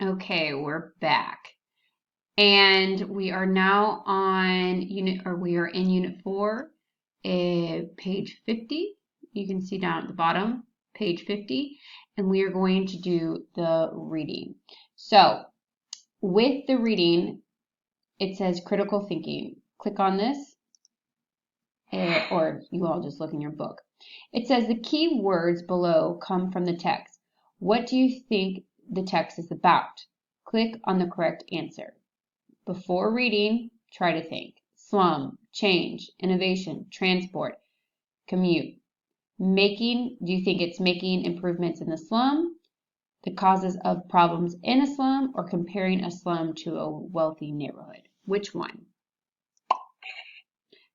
Okay, we're back. And we are now on we are in unit 4, page 50. You can see down at the bottom, page 50, and we are going to do the reading. So, with the reading, it says critical thinking. Click on this, or you all just look in your book. It says the key words below come from the text. What do you think the text is about? Click on the correct answer. Before reading, try to think. Slum, change, innovation, transport, commute. Do you think it's making improvements in the slum, the causes of problems in a slum, or comparing a slum to a wealthy neighborhood? Which one?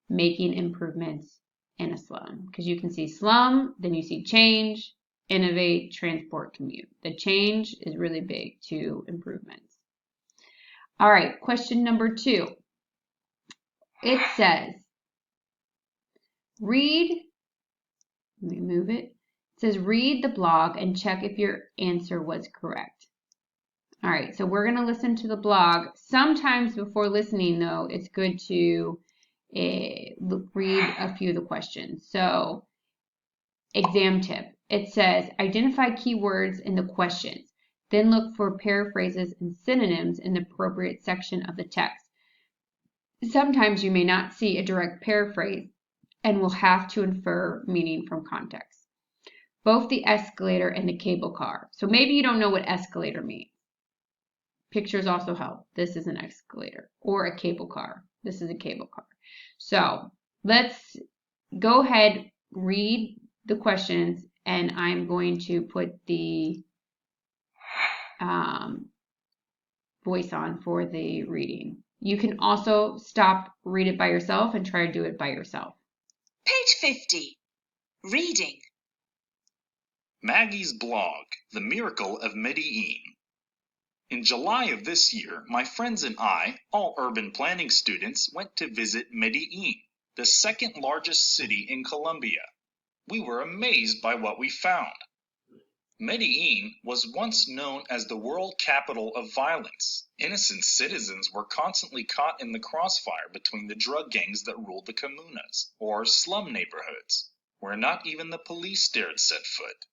Making improvements in a slum. Because you can see slum, then you see change, innovate, transport, commute. The change is really big to improvements. All right, question number 2. It says, let me move it. It says, read the blog and check if your answer was correct. All right, so we're going to listen to the blog. Sometimes before listening, though, it's good to read a few of the questions. So, exam tip. It says, identify keywords in the questions. Then look for paraphrases and synonyms in the appropriate section of the text. Sometimes you may not see a direct paraphrase and will have to infer meaning from context. Both the escalator and the cable car. So maybe you don't know what escalator means. Pictures also help. This is an escalator, or a cable car. This is a cable car. So let's go ahead, read the questions, and I'm going to put the voice on for the reading. You can also stop, read it by yourself, and try to do it by yourself. Page 50. Reading. Maggie's blog, The Miracle of Medellin. In July of this year, my friends and I, all urban planning students, went to visit Medellin, the second largest city in Colombia. We were amazed by what we found. Medellin was once known as the world capital of violence. Innocent citizens were constantly caught in the crossfire between the drug gangs that ruled the comunas, or slum neighborhoods, where not even the police dared set foot.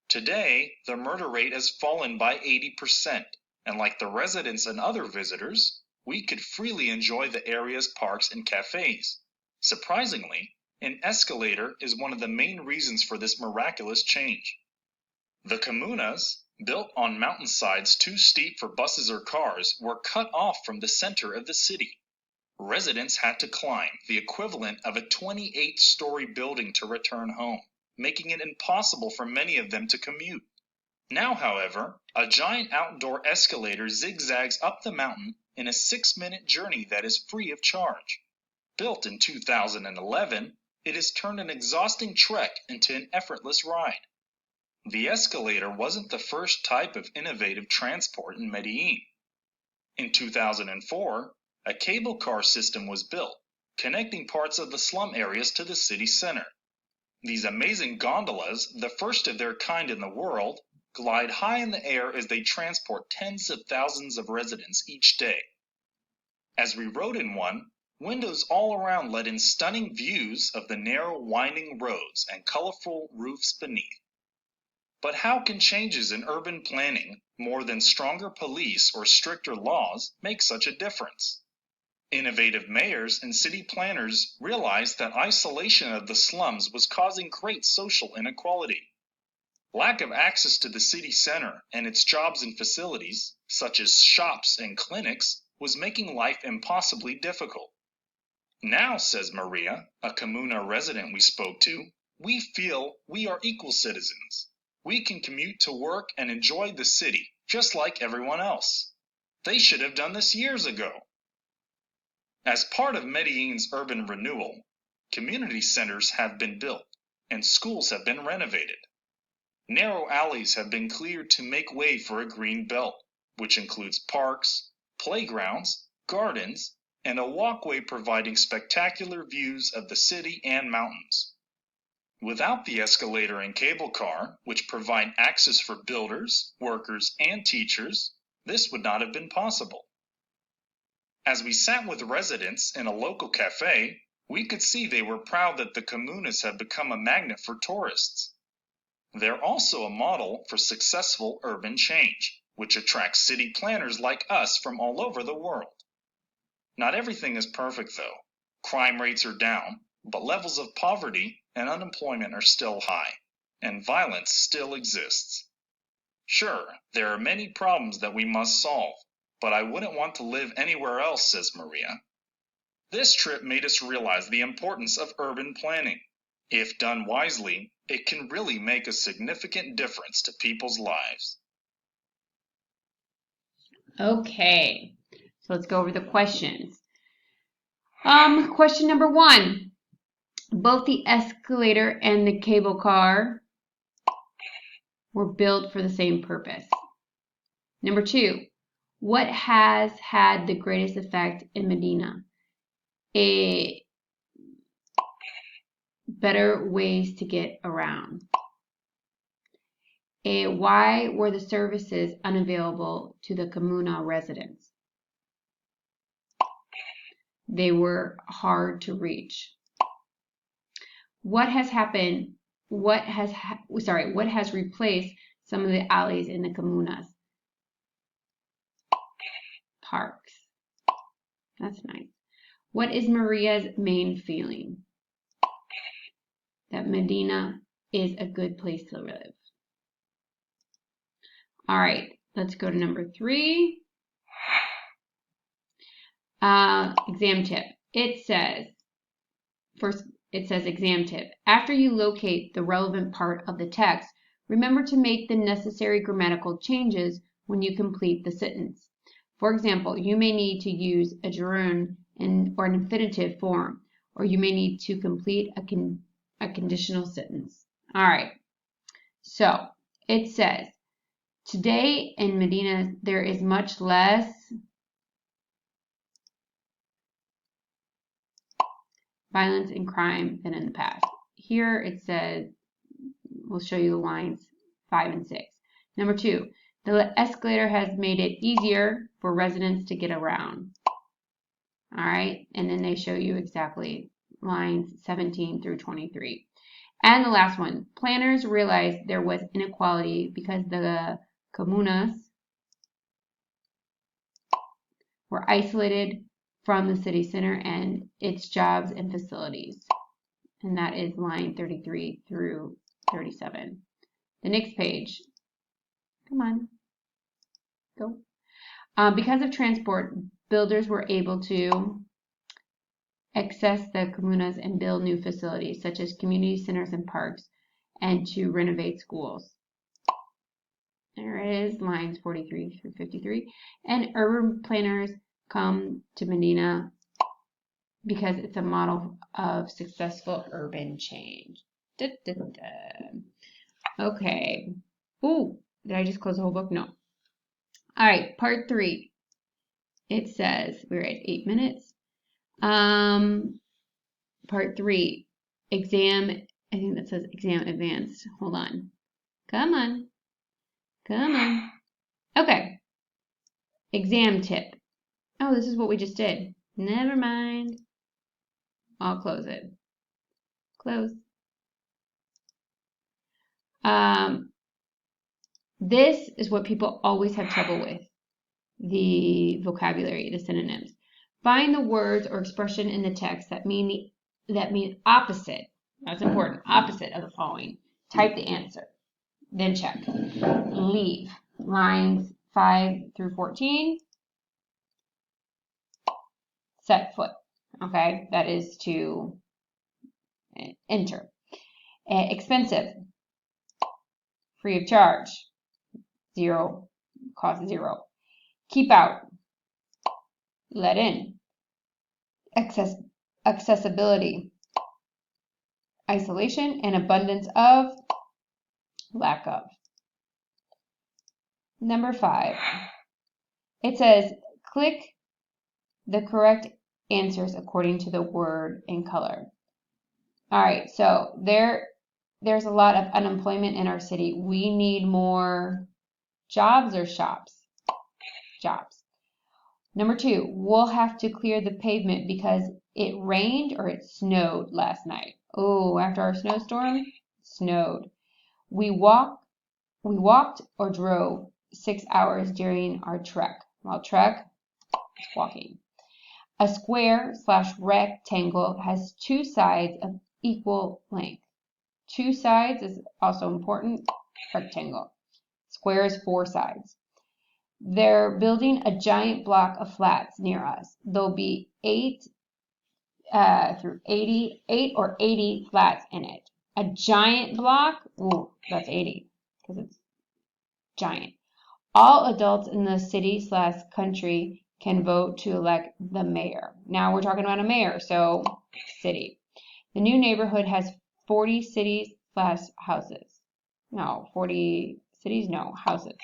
Today, the murder rate has fallen by 80%, and like the residents and other visitors, we could freely enjoy the area's parks and cafes. Surprisingly, an escalator is one of the main reasons for this miraculous change. The comunas, built on mountainsides too steep for buses or cars, were cut off from the center of the city. Residents had to climb the equivalent of a 28-story building to return home, making it impossible for many of them to commute. Now, however, a giant outdoor escalator zigzags up the mountain in a 6-minute journey that is free of charge. Built in 2011, it has turned an exhausting trek into an effortless ride. The escalator wasn't the first type of innovative transport in Medellin. In 2004, a cable car system was built, connecting parts of the slum areas to the city center. These amazing gondolas, the first of their kind in the world, glide high in the air as they transport tens of thousands of residents each day. As we rode in one, windows all around let in stunning views of the narrow, winding roads and colorful roofs beneath. But how can changes in urban planning, more than stronger police or stricter laws, make such a difference? Innovative mayors and city planners realized that isolation of the slums was causing great social inequality. Lack of access to the city center and its jobs and facilities, such as shops and clinics, was making life impossibly difficult. Now, says Maria, a Comuna resident we spoke to, we feel we are equal citizens. We can commute to work and enjoy the city, just like everyone else. They should have done this years ago. As part of Medellin's urban renewal, community centers have been built, and schools have been renovated. Narrow alleys have been cleared to make way for a green belt, which includes parks, playgrounds, gardens, and a walkway providing spectacular views of the city and mountains. Without the escalator and cable car, which provide access for builders, workers, and teachers, this would not have been possible. As we sat with residents in a local cafe, we could see they were proud that the comunas have become a magnet for tourists. They're also a model for successful urban change, which attracts city planners like us from all over the world. Not everything is perfect though. Crime rates are down, but levels of poverty and unemployment are still high, and violence still exists. Sure, there are many problems that we must solve, but I wouldn't want to live anywhere else, says Maria. This trip made us realize the importance of urban planning. If done wisely, it can really make a significant difference to people's lives. Okay, so let's go over the questions. Question number 1. Both the escalator and the cable car were built for the same purpose. Number 2. What has had the greatest effect in Medina? Better ways to get around. Why were the services unavailable to the comuna residents? They were hard to reach. What has happened? What has replaced some of the alleys in the comunas? Parks. That's nice. What is Maria's main feeling? That Medina is a good place to live. All right, let's go to number 3. Exam tip. It says exam tip. After you locate the relevant part of the text, remember to make the necessary grammatical changes when you complete the sentence. For example, you may need to use a gerund or an infinitive form, or you may need to complete a conditional sentence. All right, so it says, today in Medina, there is much less violence and crime than in the past. Here it says, we'll show you the lines 5 and 6. Number 2, the escalator has made it easier for residents to get around. All right, and then they show you exactly lines 17 through 23. And the last one, planners realized there was inequality because the comunas were isolated from the city center and its jobs and facilities. And that is line 33 through 37. The next page. Come on. Go. Because of transport, builders were able to access the comunas and build new facilities such as community centers and parks, and to renovate schools. There it is, lines 43 through 53. And urban planners come to Medina because it's a model of successful urban change. Okay. Ooh, did I just close the whole book? No. All right, part 3. It says, we're at 8 minutes. Part 3, exam, I think that says exam advanced. Hold on. Come on. Come on. Okay. Exam tip. Oh, this is what we just did. Never mind. I'll close it. Close. This is what people always have trouble with. The vocabulary, the synonyms. Find the words or expression in the text that mean opposite. That's important. Opposite of the following. Type the answer. Then check. Leave. Lines 5 through 14. Set foot. Okay, that is to enter. Expensive. Free of charge. 0. Cost 0. Keep out. Let in. Accessibility. Isolation and abundance of. Lack of. Number 5. It says click the correct answers according to the word and color. All right, so there's a lot of unemployment in our city. We need more jobs or shops? jobs. Number 2, we'll have to clear the pavement because it rained or it snowed last night. Oh, after our snowstorm, snowed. We walked or drove 6 hours during our trek. Well, trek is walking. A square/rectangle has 2 sides of equal length. 2 sides is also important. Rectangle. Square is 4 sides. They're building a giant block of flats near us. There'll be 8 or 80 flats in it. A giant block, ooh, that's 80 because it's giant. All adults in the city/country can vote to elect the mayor. Now we're talking about a mayor, so city. The new neighborhood has 40 cities/houses. No, 40 cities, no, houses.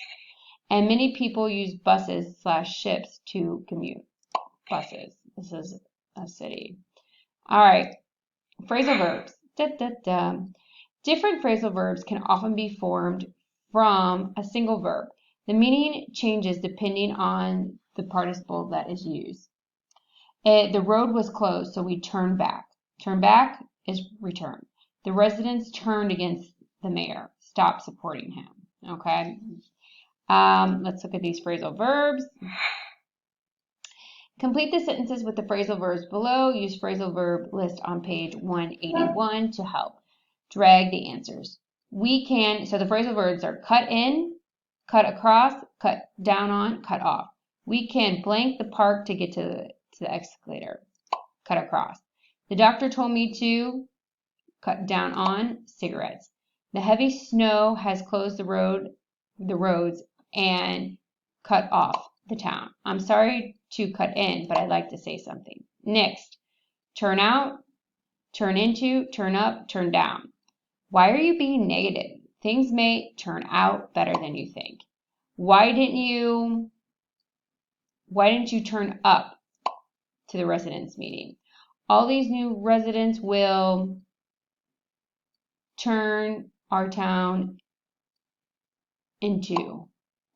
And many people use buses/ships to commute. Buses. This is a city. All right. Phrasal verbs. Different phrasal verbs can often be formed from a single verb. The meaning changes depending on the participle that is used. The road was closed, so we turned back. Turn back is return. The residents turned against the mayor. Stop supporting him. Okay. Let's look at these phrasal verbs. Complete the sentences with the phrasal verbs below. Use phrasal verb list on page 181 to help. Drag the answers. We can, so the phrasal verbs are cut in, cut across, cut down on, cut off. We can blank the park to get to the escalator. Cut across. The doctor told me to cut down on cigarettes. The heavy snow has closed the roads and cut off the town. I'm sorry to cut in, but I'd like to say something. Next, turn out, turn into, turn up, turn down. Why are you being negative? Things may turn out better than you think. Why didn't you turn up to the residents meeting? All these new residents will turn our town into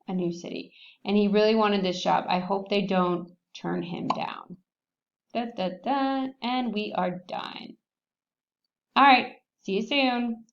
a new city. And he really wanted this job. I hope they don't turn him down. And we are done. All right. See you soon.